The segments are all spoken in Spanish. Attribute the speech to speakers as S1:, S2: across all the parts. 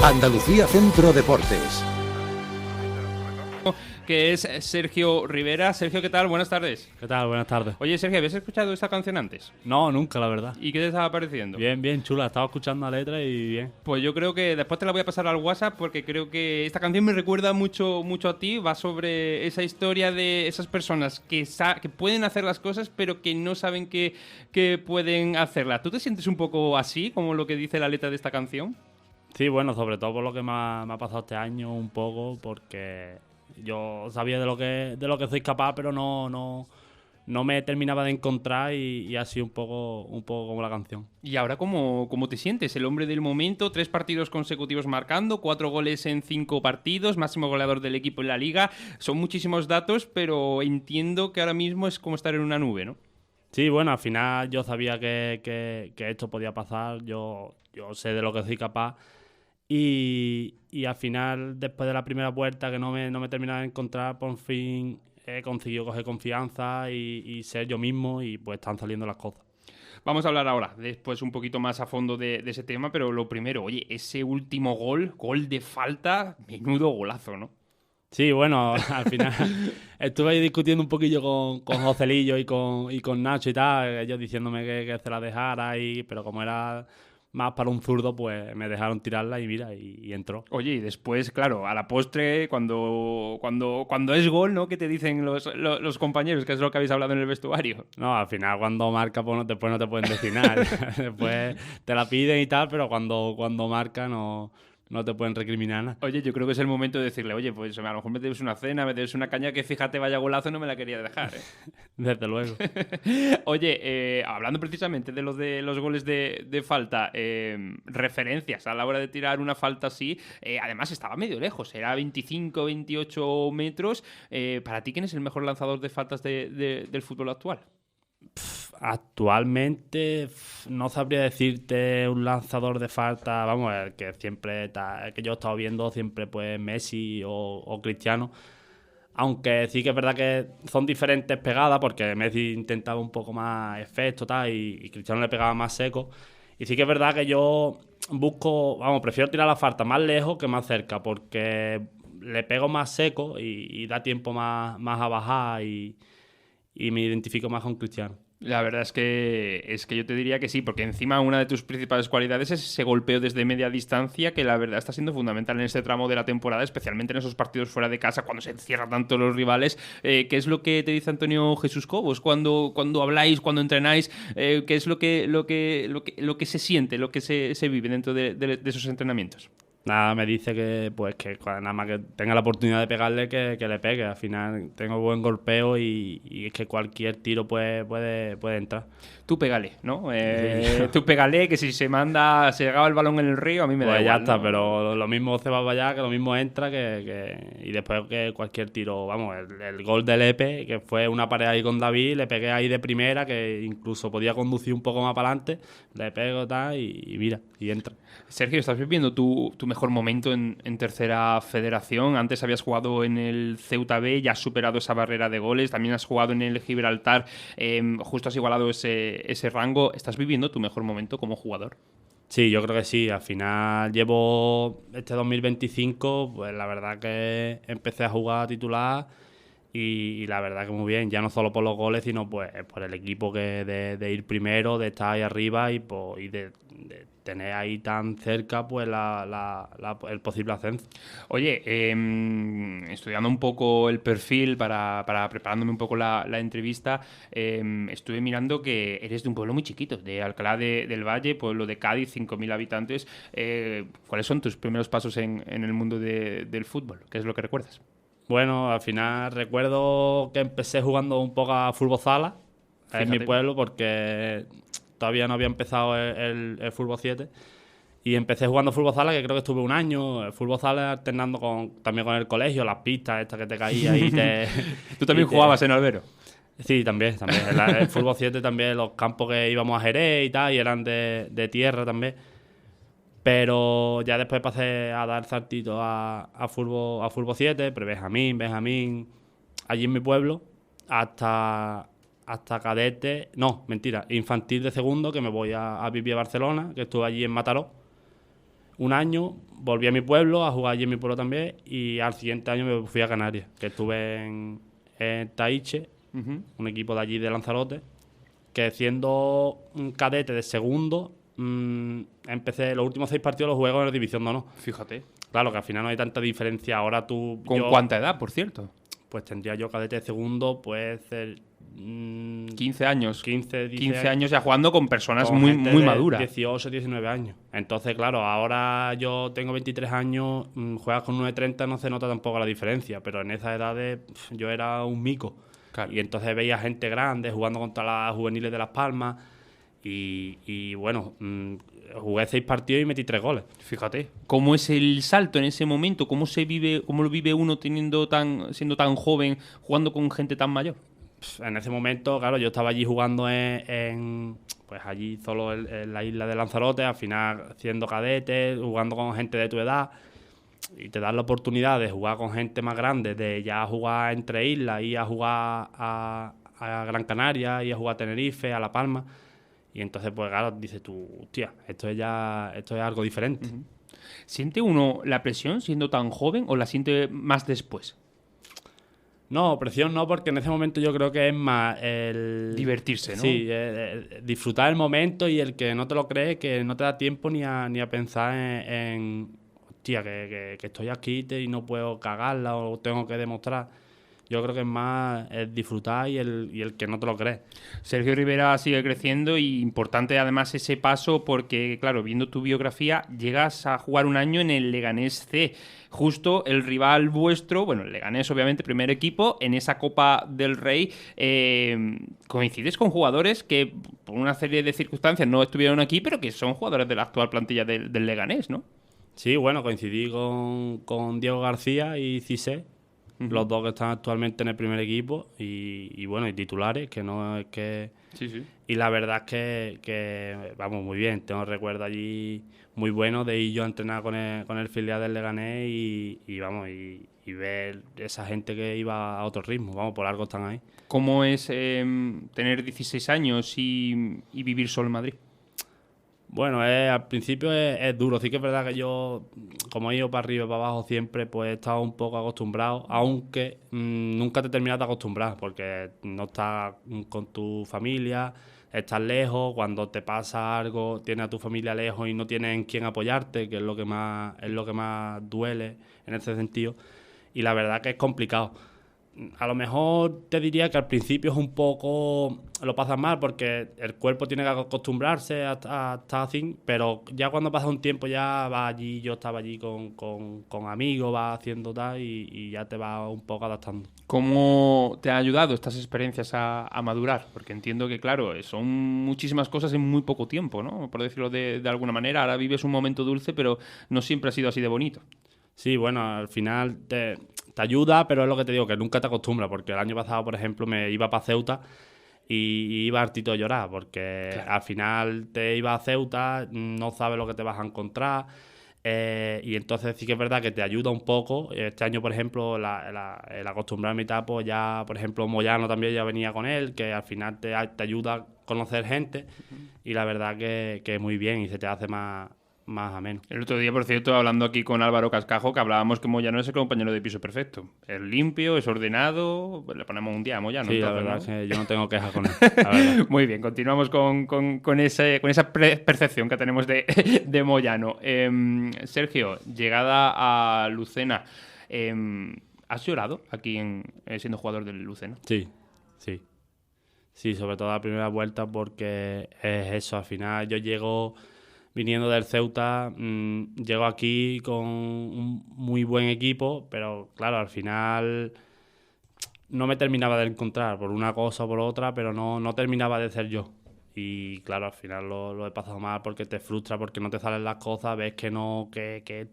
S1: Andalucía Centro Deportes.
S2: Que es Sergio Rivera. Sergio, ¿qué tal? Buenas tardes.
S3: ¿Qué tal? Buenas tardes.
S2: Oye, Sergio, ¿habías escuchado esta canción antes?
S3: No, nunca, la verdad.
S2: ¿Y qué te estaba pareciendo?
S3: Bien, bien, chula. Estaba escuchando la letra y bien.
S2: Pues yo creo que después te la voy a pasar al WhatsApp porque creo que esta canción me recuerda mucho a ti. Va sobre esa historia de esas personas que pueden hacer las cosas pero que no saben que pueden hacerlas. ¿Tú te sientes un poco así, como lo que dice la letra de esta canción?
S3: Sí, bueno, sobre todo por lo que me ha pasado este año un poco, porque yo sabía de lo que soy capaz, pero no me terminaba de encontrar y ha sido un poco como la canción.
S2: ¿Y ahora cómo te sientes? El hombre del momento, 3 partidos consecutivos marcando, 4 goles en 5 partidos, máximo goleador del equipo en la Liga. Son muchísimos datos, pero entiendo que ahora mismo es como estar en una nube, ¿no?
S3: Sí, bueno, al final yo sabía que esto podía pasar, yo sé de lo que soy capaz. Y al final, después de la primera vuelta que no me terminaba de encontrar, por fin he conseguido coger confianza y ser yo mismo, y pues están saliendo las cosas.
S2: Vamos a hablar ahora, después un poquito más a fondo de ese tema, pero lo primero, oye, ese último gol de falta, menudo golazo, ¿no?
S3: Sí, bueno, al final estuve ahí discutiendo un poquillo con Joselillo y con Nacho y tal, ellos diciéndome que se la dejara, pero como era más para un zurdo, pues me dejaron tirarla y mira, y entró.
S2: Oye, y después, claro, a la postre, cuando es gol, ¿no? ¿Qué te dicen los compañeros? ¿Qué es lo que habéis hablado en el vestuario?
S3: No, al final cuando marca, pues después no te pueden decir nada. Después te la piden y tal, pero cuando marca no te pueden recriminar nada.
S2: Oye, yo creo que es el momento de decirle, oye, pues a lo mejor me debes una cena, me debes una caña, que fíjate, vaya golazo, no me la quería dejar, ¿eh?
S3: Desde luego.
S2: Oye, hablando precisamente de los goles de falta, referencias a la hora de tirar una falta así, además estaba medio lejos, era 25, 28 metros. ¿Para ti quién es el mejor lanzador de faltas del fútbol actual?
S3: Actualmente no sabría decirte un lanzador de falta, vamos, el que siempre el que yo he estado viendo siempre, pues Messi o Cristiano. Aunque sí que es verdad que son diferentes pegadas, porque Messi intentaba un poco más efecto tal, y Cristiano le pegaba más seco. Y sí que es verdad que yo prefiero tirar la falta más lejos que más cerca, porque le pego más seco y da tiempo más a bajar, y me identifico más con Cristiano.
S2: La verdad es que yo te diría que sí, porque encima una de tus principales cualidades es ese golpeo desde media distancia, que la verdad está siendo fundamental en este tramo de la temporada, especialmente en esos partidos fuera de casa, cuando se encierran tanto los rivales. ¿Qué es lo que te dice Antonio Jesús Cobos cuando habláis, cuando entrenáis? ¿Qué es lo que se siente, lo que se vive dentro de esos entrenamientos?
S3: Nada, me dice que nada más que tenga la oportunidad de pegarle, que le pegue. Al final tengo buen golpeo y es que cualquier tiro puede entrar.
S2: Tú pégale, ¿no? Tú pégale, que si se acaba el balón en el río, a mí me da
S3: Pues
S2: igual,
S3: ya está,
S2: ¿no?
S3: pero lo mismo se va para allá, que lo mismo entra, y después que cualquier tiro. Vamos, el gol del Epe, que fue una pared ahí con David, le pegué ahí de primera, que incluso podía conducir un poco más para adelante, le pego tal y mira, y entra.
S2: Sergio, ¿estás viviendo tu mejor momento en Tercera Federación? Antes habías jugado en el Ceuta B, ya has superado esa barrera de goles, también has jugado en el Gibraltar, justo has igualado ese rango. ¿Estás viviendo tu mejor momento como jugador?
S3: Sí, yo creo que sí. Al final llevo este 2025, pues la verdad que empecé a jugar titular y la verdad que muy bien, ya no solo por los goles, sino pues por el equipo, que de ir primero, de estar ahí arriba y de tener ahí tan cerca pues el posible ascenso.
S2: Oye, estudiando un poco el perfil para preparándome un poco la entrevista, estuve mirando que eres de un pueblo muy chiquito, de Alcalá del Valle, pueblo de Cádiz, 5.000 habitantes. ¿Cuáles son tus primeros pasos en el mundo del fútbol? ¿Qué es lo que recuerdas?
S3: Bueno, al final recuerdo que empecé jugando un poco a fútbol sala en mi pueblo, porque todavía no había empezado el fútbol 7. Y empecé jugando fútbol sala, que creo que estuve un año. El fútbol sala alternando también con el colegio, las pistas estas que te caías y te...
S2: ¿Tú también jugabas en Albero?
S3: Sí, también. El fútbol 7 también, los campos que íbamos a Jerez y tal, y eran de tierra también. Pero ya después pasé a dar saltitos a fútbol 7, Benjamín, allí en mi pueblo, hasta cadete, no, mentira, infantil de segundo, que me voy a vivir a Barcelona, que estuve allí en Mataró. un año, volví a mi pueblo, a jugar allí en mi pueblo también, y al siguiente año me fui a Canarias, que estuve en Taiche, un equipo de allí de Lanzarote, que siendo un cadete de segundo, empecé, los últimos 6 partidos los jugué con la División de Honor.
S2: Fíjate.
S3: Claro, que al final no hay tanta diferencia. Ahora
S2: ¿Con cuánta edad, por cierto?
S3: Pues tendría yo cadete de segundo, pues
S2: 15 años.
S3: 15
S2: años ya jugando con personas
S3: con
S2: muy,
S3: gente
S2: muy
S3: de
S2: maduras.
S3: 18, 19 años. Entonces, claro, ahora yo tengo 23 años, juegas con 1,30, no se nota tampoco la diferencia, pero en esas edades yo era un mico.
S2: Claro.
S3: Y entonces veía gente grande jugando contra las juveniles de Las Palmas y bueno, jugué 6 partidos y metí 3 goles.
S2: Fíjate, ¿cómo es el salto en ese momento? ¿Cómo se vive, cómo lo vive uno siendo tan joven, jugando con gente tan mayor?
S3: En ese momento, claro, yo estaba allí jugando pues allí solo en la isla de Lanzarote, al final siendo cadete, jugando con gente de tu edad, y te dan la oportunidad de jugar con gente más grande, de ya jugar entre islas, ir a jugar a Gran Canaria, ir a jugar a Tenerife, a La Palma, y entonces pues claro, dices tú, hostia, esto es algo diferente.
S2: ¿Siente uno la presión siendo tan joven o la siente más después?
S3: No, presión no, porque en ese momento yo creo que es más el...
S2: Divertirse, ¿no?
S3: Sí, disfrutar el momento y el que no te lo crees, que no te da tiempo ni a pensar hostia, que estoy aquí y no puedo cagarla o tengo que demostrar. Yo creo que es más el disfrutar y el que no te lo crees.
S2: Sergio Rivera sigue creciendo y importante además ese paso porque, claro, viendo tu biografía, llegas a jugar un año en el Leganés C. Justo el rival vuestro, bueno, el Leganés obviamente, primer equipo, en esa Copa del Rey, coincides con jugadores que por una serie de circunstancias no estuvieron aquí, pero que son jugadores de la actual plantilla del Leganés, ¿no?
S3: Sí, bueno, coincidí con Diego García y Cissé, los dos que están actualmente en el primer equipo y bueno, y titulares, que no es que...
S2: Sí.
S3: Y la verdad es que vamos, muy bien. Tengo recuerdos allí muy buenos de ir yo a entrenar con el filial del Leganés y vamos, y ver esa gente que iba a otro ritmo. Vamos, por algo están ahí.
S2: ¿Cómo es tener 16 años y vivir solo en Madrid?
S3: Bueno, al principio es duro. Sí que es verdad que yo, como he ido para arriba y para abajo siempre, pues he estado un poco acostumbrado, aunque nunca te terminas de acostumbrar, porque no estás con tu familia, estás lejos, cuando te pasa algo, tienes a tu familia lejos y no tienes en quién apoyarte, que es lo que más duele en ese sentido. Y la verdad que es complicado. A lo mejor te diría que al principio es un poco... Lo pasas mal porque el cuerpo tiene que acostumbrarse a estar así, pero ya cuando pasa un tiempo ya vas allí, yo estaba allí con amigos, vas haciendo tal y ya te vas un poco adaptando.
S2: ¿Cómo te ha ayudado estas experiencias a madurar? Porque entiendo que, claro, son muchísimas cosas en muy poco tiempo, ¿no? Por decirlo de alguna manera. Ahora vives un momento dulce, pero no siempre ha sido así de bonito.
S3: Sí, bueno, al final te ayuda, pero es lo que te digo, que nunca te acostumbras, porque el año pasado, por ejemplo, me iba para Ceuta y iba hartito a llorar, porque claro, al final te ibas a Ceuta, no sabes lo que te vas a encontrar, y entonces sí que es verdad que te ayuda un poco. Este año, por ejemplo, el acostumbrarme y tal, pues ya, por ejemplo, Moyano también ya venía con él, que al final te ayuda a conocer gente, y la verdad que muy bien, y se te hace más ameno.
S2: El otro día, por cierto, hablando aquí con Álvaro Cascajo, que hablábamos que Moyano es el compañero de piso perfecto. Es limpio, es ordenado, pues le ponemos un día a Moyano.
S3: Sí,
S2: entonces,
S3: la verdad,
S2: ¿no?
S3: es que yo no tengo quejas con él. La verdad.
S2: Muy bien, continuamos con esa percepción que tenemos de Moyano. Sergio, llegada a Lucena, ¿has llorado aquí siendo jugador del Lucena?
S3: Sí. Sí, sobre todo la primera vuelta, porque es eso, al final yo llego... Viniendo del Ceuta, llego aquí con un muy buen equipo, pero claro, al final no me terminaba de encontrar por una cosa o por otra, pero no terminaba de ser yo. Y claro, al final lo he pasado mal porque te frustra, porque no te salen las cosas, ves que no, que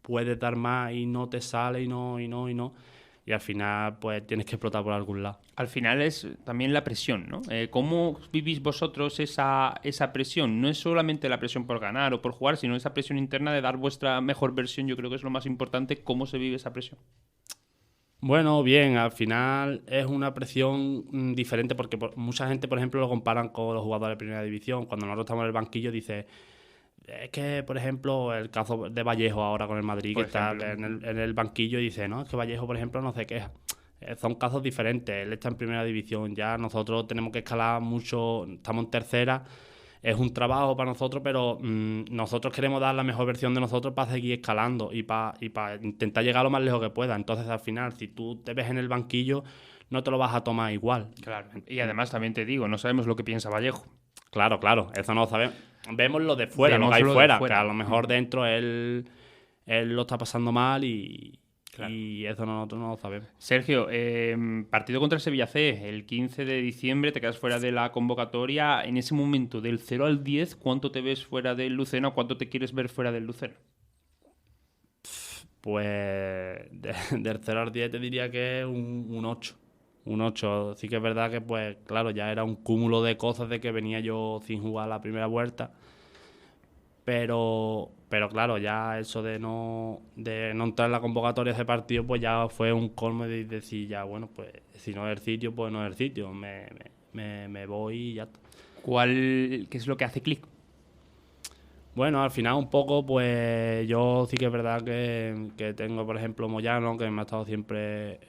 S3: puedes dar más y no te sale y no. Y al final pues tienes que explotar por algún lado.
S2: Al final es también la presión, ¿no? ¿Cómo vivís vosotros esa presión? No es solamente la presión por ganar o por jugar, sino esa presión interna de dar vuestra mejor versión. Yo creo que es lo más importante. ¿Cómo se vive esa presión?
S3: Bueno, bien, al final es una presión diferente porque mucha gente, por ejemplo, lo comparan con los jugadores de primera división. Cuando nosotros estamos en el banquillo, dice, Es que, por ejemplo, el caso de Vallejo ahora con el Madrid,
S2: Por
S3: que está
S2: ejemplo.
S3: en el banquillo y dice, no, es que Vallejo, por ejemplo, no se queja. Son casos diferentes. Él está en primera división. Ya nosotros tenemos que escalar mucho. Estamos en tercera. Es un trabajo para nosotros, pero nosotros queremos dar la mejor versión de nosotros para seguir escalando y para intentar llegar lo más lejos que pueda. Entonces, al final, si tú te ves en el banquillo, no te lo vas a tomar igual.
S2: Claro. Y además también te digo, no sabemos lo que piensa Vallejo.
S3: Claro, claro, eso no lo sabemos. Vemos lo de fuera, lo
S2: Vemos
S3: que hay
S2: lo de
S3: fuera,
S2: fuera.
S3: que a lo mejor dentro él lo está pasando mal
S2: Claro.
S3: y eso nosotros no lo sabemos.
S2: Sergio, partido contra el Sevilla C, el 15 de diciembre, te quedas fuera de la convocatoria. En ese momento, del 0 al 10, ¿cuánto te ves fuera del Lucena o cuánto te quieres ver fuera del Lucena?
S3: Pues del 0 al 10 te diría que es un 8. Un 8. Sí que es verdad que, pues, claro, ya era un cúmulo de cosas de que venía yo sin jugar la primera vuelta. Pero claro, ya eso de no entrar en la convocatoria de ese partido, pues ya fue un colmo de decir, ya, bueno, pues si no es el sitio, pues no es el sitio. Me voy y ya está.
S2: ¿Qué es lo que hace clic?
S3: Bueno, al final un poco, pues yo sí que es verdad que tengo, por ejemplo, Moyano, que me ha estado siempre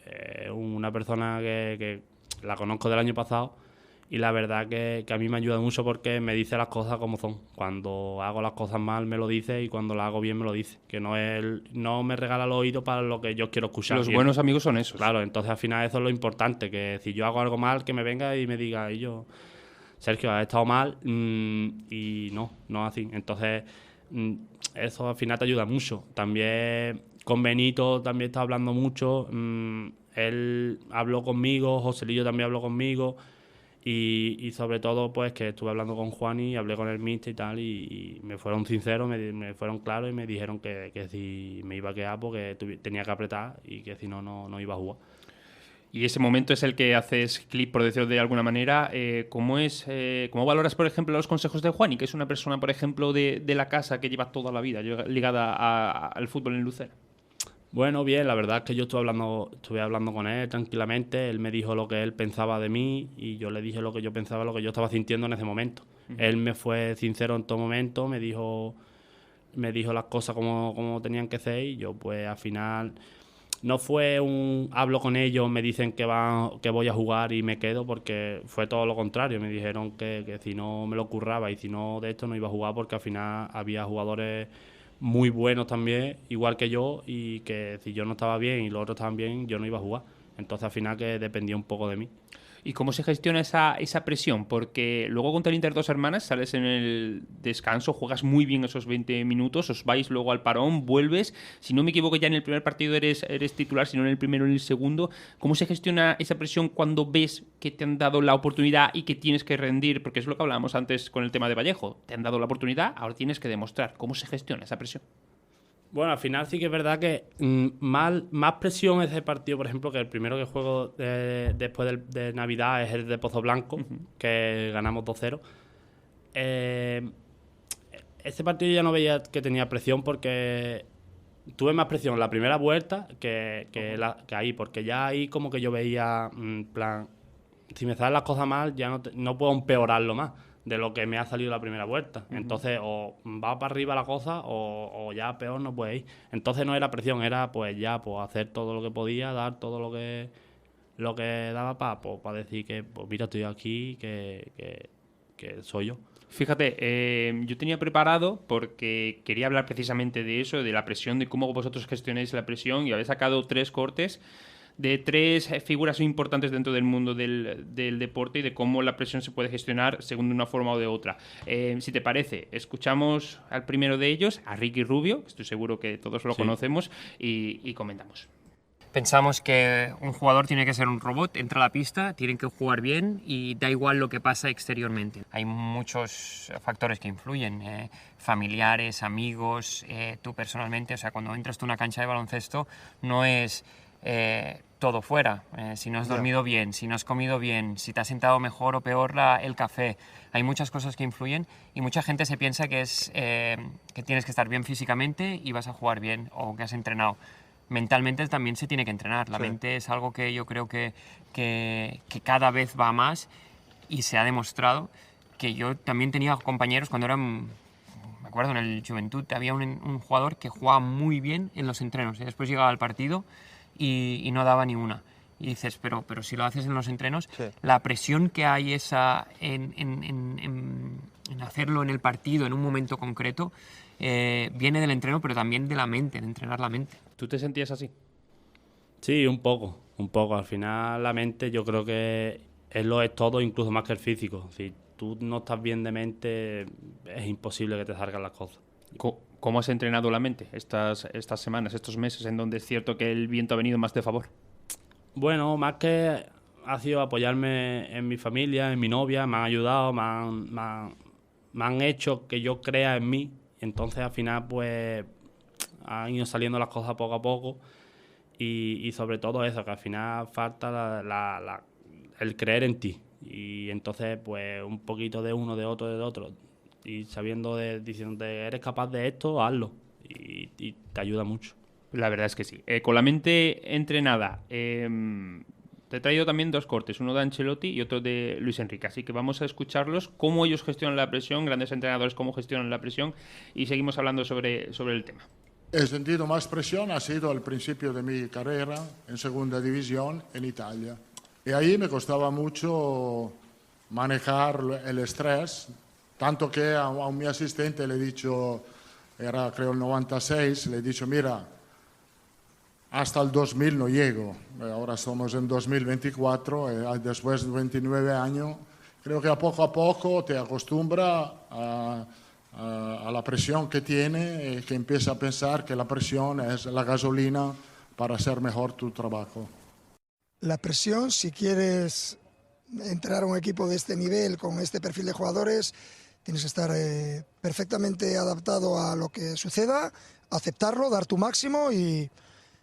S3: una persona que la conozco del año pasado. Y la verdad que a mí me ayuda mucho porque me dice las cosas como son. Cuando hago las cosas mal me lo dice y cuando las hago bien me lo dice. Que no me regala los oídos para lo que yo quiero escuchar.
S2: Los buenos amigos son esos.
S3: Claro, entonces al final eso es lo importante. Que si yo hago algo mal, que me venga y me diga, y yo, Sergio, has estado mal y no así. Entonces eso al final te ayuda mucho. También con Benito también está hablando mucho. Él habló conmigo, Joselillo también habló conmigo. Y sobre todo, pues que estuve hablando con Juan y hablé con el míster y tal, y me fueron sinceros, me fueron claros y me dijeron que si me iba a quedar porque tenía que apretar y que si no iba a jugar.
S2: Y ese momento es el que haces clic, por decirlo de alguna manera. ¿Cómo valoras, por ejemplo, los consejos de Juani, que es una persona, por ejemplo, de la casa que lleva toda la vida ligada al fútbol en Lucena?
S3: Bueno, bien, la verdad es que yo estuve hablando con él tranquilamente. Él me dijo lo que él pensaba de mí y yo le dije lo que yo pensaba, lo que yo estaba sintiendo en ese momento. Él me fue sincero en todo momento, me dijo las cosas como tenían que ser y yo pues al final no fue hablo con ellos, me dicen que voy a jugar y me quedo, porque fue todo lo contrario. Me dijeron que si no me lo curraba y si no de esto no iba a jugar, porque al final había jugadores muy buenos también, igual que yo, y que si yo no estaba bien y los otros estaban bien, yo no iba a jugar. Entonces al final que dependía un poco de mí.
S2: ¿Y cómo se gestiona esa presión? Porque luego contra el Inter Dos Hermanas sales en el descanso, juegas muy bien esos 20 minutos, os vais luego al parón, vuelves. Si no me equivoco, ya en el primer partido eres titular, si no en el primero, en el segundo. ¿Cómo se gestiona esa presión cuando ves que te han dado la oportunidad y que tienes que rendir? Porque es lo que hablábamos antes con el tema de Vallejo. Te han dado la oportunidad, ahora tienes que demostrar. ¿Cómo se gestiona esa presión?
S3: Bueno, al final sí que es verdad que más presión ese partido, por ejemplo, que el primero que juego después de Navidad es el de Pozo Blanco, que ganamos 2-0. Ese partido ya no veía que tenía presión porque tuve más presión la primera vuelta que ahí, porque ya ahí como que yo veía, plan, si me salen las cosas mal ya no puedo empeorarlo más de lo que me ha salido la primera vuelta. Entonces, o va para arriba la cosa o ya peor no puede ir. Entonces no era presión, era pues ya pues hacer todo lo que podía, dar todo lo que daba para decir que pues mira, estoy aquí, que soy yo.
S2: Fíjate, yo tenía preparado, porque quería hablar precisamente de eso, de la presión, de cómo vosotros gestionáis la presión, y habéis sacado 3 cortes de 3 figuras importantes dentro del mundo del deporte y de cómo la presión se puede gestionar según de una forma o de otra. Si te parece, escuchamos al primero de ellos, a Ricky Rubio, que estoy seguro que todos lo conocemos, y comentamos.
S4: Pensamos que un jugador tiene que ser un robot, entra a la pista, tienen que jugar bien y da igual lo que pasa exteriormente. Hay muchos factores que influyen, familiares, amigos, tú personalmente. O sea, cuando entras tú a una cancha de baloncesto no es todo fuera. Si no has dormido bien, si no has comido bien, si te has sentado mejor o peor el café. Hay muchas cosas que influyen y mucha gente se piensa que tienes que estar bien físicamente y vas a jugar bien o que has entrenado. Mentalmente también se tiene que entrenar. La mente es algo que yo creo que cada vez va más y se ha demostrado que yo también tenía compañeros cuando eran... Me acuerdo en el Juventud había un jugador que jugaba muy bien en los entrenos y después llegaba al partido y no daba ni una. Y dices, pero si lo haces en los entrenos,
S5: Sí.
S4: la presión que hay en hacerlo en el partido, en un momento concreto, viene del entreno, pero también de la mente, de entrenar la mente.
S2: ¿Tú te sentías así?
S3: Sí, un poco. Al final la mente yo creo que es todo, incluso más que el físico. Si tú no estás bien de mente, es imposible que te salgan las cosas.
S2: ¿Cómo has entrenado la mente estas semanas, estos meses, en donde es cierto que el viento ha venido más de favor?
S3: Bueno, más que ha sido apoyarme en mi familia, en mi novia, me han ayudado, me han hecho que yo crea en mí. Entonces al final pues han ido saliendo las cosas poco a poco y sobre todo eso, que al final falta el creer en ti. Y entonces pues un poquito de uno, de otro y sabiendo, diciéndote, eres capaz de esto, hazlo. Y te ayuda mucho.
S2: La verdad es que sí. Con la mente entrenada, te he traído también 2 cortes, uno de Ancelotti y otro de Luis Enrique. Así que vamos a escucharlos, cómo ellos gestionan la presión, grandes entrenadores, cómo gestionan la presión, y seguimos hablando sobre el tema.
S6: He sentido más presión, ha sido al principio de mi carrera en segunda división en Italia. Y ahí me costaba mucho manejar el estrés, tanto que a mi asistente le he dicho, era creo el 96, le he dicho, mira, hasta el 2000 no llego. Ahora somos en 2024, después de 29 años. Creo que a poco te acostumbra a la presión que tiene, que empieza a pensar que la presión es la gasolina para hacer mejor tu trabajo.
S7: La presión, si quieres entrenar a un equipo de este nivel, con este perfil de jugadores, tienes que estar perfectamente adaptado a lo que suceda, aceptarlo, dar tu máximo y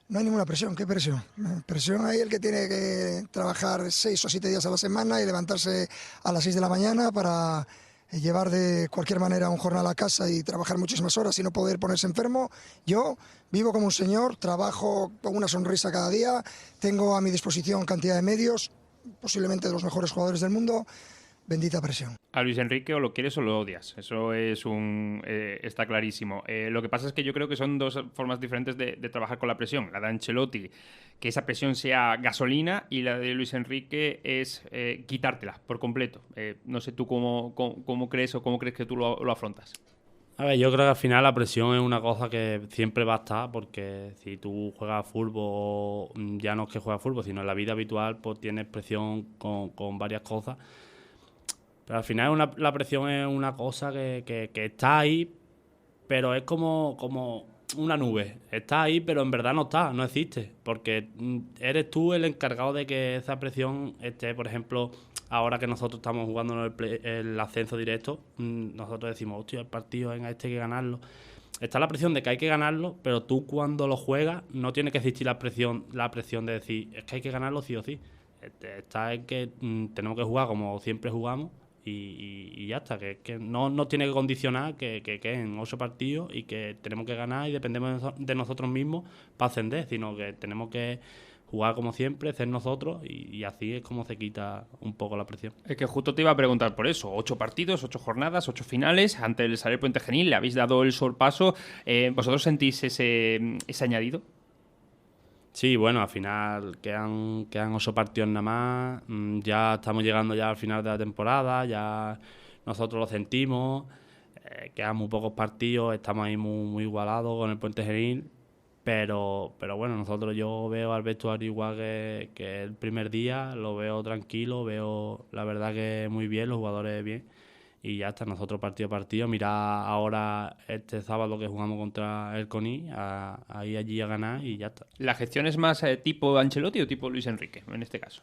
S7: no hay ninguna presión. ¿Qué presión? Presión hay el que tiene que trabajar 6 o 7 días a la semana y levantarse a las 6 de la mañana para llevar de cualquier manera un jornal a casa y trabajar muchísimas horas y no poder ponerse enfermo. Yo vivo como un señor, trabajo con una sonrisa cada día, tengo a mi disposición cantidad de medios, posiblemente de los mejores jugadores del mundo. Bendita presión.
S2: A Luis Enrique o lo quieres o lo odias. Eso es está clarísimo. Lo que pasa es que yo creo que son 2 formas diferentes de trabajar con la presión. La de Ancelotti, que esa presión sea gasolina, y la de Luis Enrique es quitártela por completo. No sé tú cómo crees o cómo crees que tú lo afrontas.
S3: A ver, yo creo que al final la presión es una cosa que siempre va a estar, porque si tú juegas fútbol, ya no es que juegas fútbol, sino en la vida habitual, pues tienes presión con varias cosas. Pero al final la presión es una cosa que está ahí, pero es como una nube. Está ahí, pero en verdad no está, no existe. Porque eres tú el encargado de que esa presión esté, por ejemplo, ahora que nosotros estamos jugando el ascenso directo, nosotros decimos, hostia, el partido hay que ganarlo. Está la presión de que hay que ganarlo, pero tú cuando lo juegas no tiene que existir la presión de decir, es que hay que ganarlo sí o sí. Está en que tenemos que jugar como siempre jugamos. Y ya está, que no tiene que condicionar que en 8 partidos y que tenemos que ganar y dependemos de nosotros mismos para ascender, sino que tenemos que jugar como siempre, ser nosotros y así es como se quita un poco la presión.
S2: Es que justo te iba a preguntar por eso. 8 partidos, 8 jornadas, 8 finales. Ante el Saler Puente Genil le habéis dado el sorpaso. ¿Vosotros sentís ese añadido?
S3: Sí, bueno, al final quedan 8 partidos nada más, ya estamos llegando ya al final de la temporada, ya nosotros lo sentimos, quedan muy pocos partidos, estamos ahí muy igualados con el Puente Genil, pero bueno, yo veo al vestuario igual que el primer día, lo veo tranquilo, veo la verdad que muy bien, los jugadores bien. Y ya está, nosotros partido a partido. Mira ahora este sábado que jugamos contra el CONI, a ir allí a ganar y ya está.
S2: ¿La gestión es más tipo Ancelotti o tipo Luis Enrique, en este caso?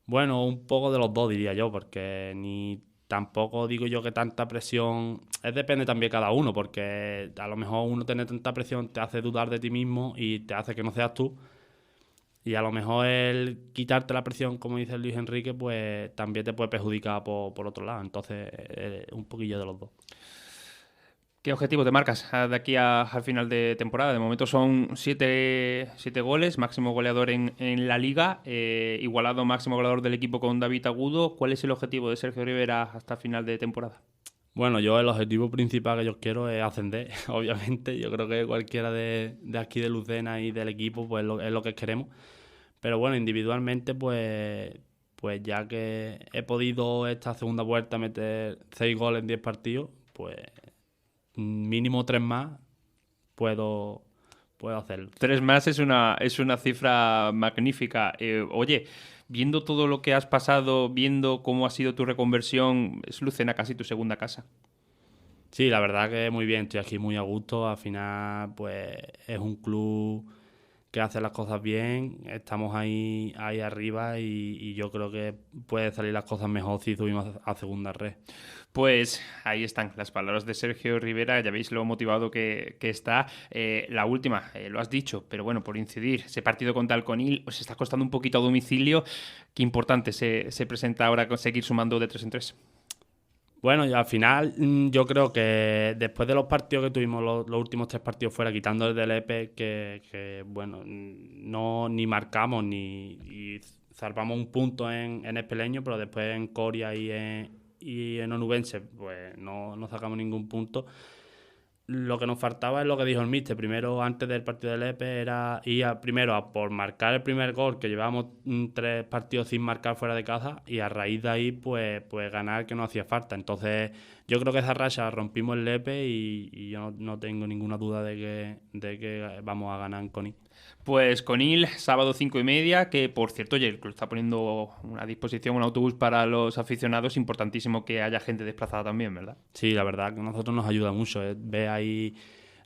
S3: Bueno, un poco de los dos diría yo, porque ni tampoco digo yo que tanta presión... depende también de cada uno, porque a lo mejor uno tener tanta presión te hace dudar de ti mismo y te hace que no seas tú. Y a lo mejor el quitarte la presión, como dice Luis Enrique, pues también te puede perjudicar por otro lado. Entonces, un poquillo de los dos.
S2: ¿Qué objetivo te marcas de aquí al final de temporada? De momento son 7 goles, máximo goleador en la Liga, igualado máximo goleador del equipo con David Agudo. ¿Cuál es el objetivo de Sergio Rivera hasta final de temporada?
S3: Bueno, yo el objetivo principal que yo quiero es ascender, obviamente. Yo creo que cualquiera de aquí de Lucena y del equipo pues es lo que queremos. Pero bueno, individualmente pues ya que he podido esta segunda vuelta meter 6 goles en 10 partidos, pues mínimo 3 más puedo hacerlo.
S2: 3 más es una cifra magnífica. Oye, viendo todo lo que has pasado, viendo cómo ha sido tu reconversión, es Lucena casi tu segunda casa.
S3: Sí, la verdad que muy bien, estoy aquí muy a gusto. Al final, pues es un club que hace las cosas bien, estamos ahí arriba y yo creo que puede salir las cosas mejor si subimos a segunda red.
S2: Pues ahí están las palabras de Sergio Rivera, ya veis lo motivado que está. La última, lo has dicho, pero bueno, por incidir, ese partido contra el Conil os está costando un poquito a domicilio. Qué importante se presenta ahora conseguir sumando de 3 en 3.
S3: Bueno, y al final yo creo que después de los partidos que tuvimos, los últimos 3 partidos fuera, quitando el del EPE, que bueno, no ni marcamos y salvamos un punto en Espeleño, pero después en Coria y en Onubense pues no sacamos ningún punto. Lo que nos faltaba es lo que dijo el míster. Primero, antes del partido del EPE, era ir primero a por marcar el primer gol, que llevábamos 3 partidos sin marcar fuera de casa, y a raíz de ahí, pues ganar, que no hacía falta. Entonces, yo creo que esa racha rompimos el EPE y yo no tengo ninguna duda de que vamos a ganar en Conil.
S2: Pues Conil, sábado 5:30, que por cierto, oye, el club está poniendo a disposición un autobús para los aficionados. Importantísimo que haya gente desplazada también, ¿verdad?
S3: Sí, la verdad que a nosotros nos ayuda mucho. Ve ahí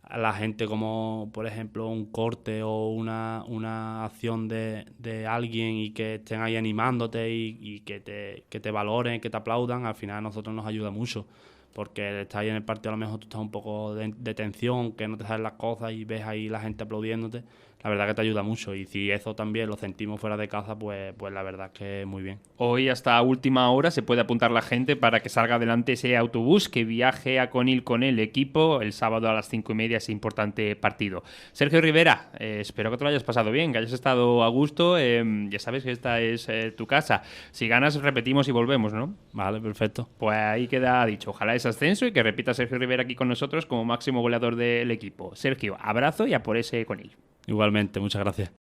S3: a la gente como, por ejemplo, un corte o una acción de alguien y que estén ahí animándote y que te valoren, que te aplaudan. Al final a nosotros nos ayuda mucho. Porque estás ahí en el partido, a lo mejor tú estás un poco de tensión, que no te salen las cosas y ves ahí la gente aplaudiéndote. La verdad que te ayuda mucho. Y si eso también lo sentimos fuera de casa, pues la verdad que muy bien.
S2: Hoy hasta última hora se puede apuntar la gente para que salga adelante ese autobús que viaje a Conil con el equipo el sábado a las 5:30, ese importante partido. Sergio Rivera, espero que te lo hayas pasado bien, que hayas estado a gusto. Ya sabes que esta es tu casa. Si ganas, repetimos y volvemos, ¿no?
S3: Vale, perfecto.
S2: Pues ahí queda dicho. Ojalá ese ascenso y que repita Sergio Rivera aquí con nosotros como máximo goleador del equipo. Sergio, abrazo y a por ese Conil.
S3: Igualmente, muchas gracias.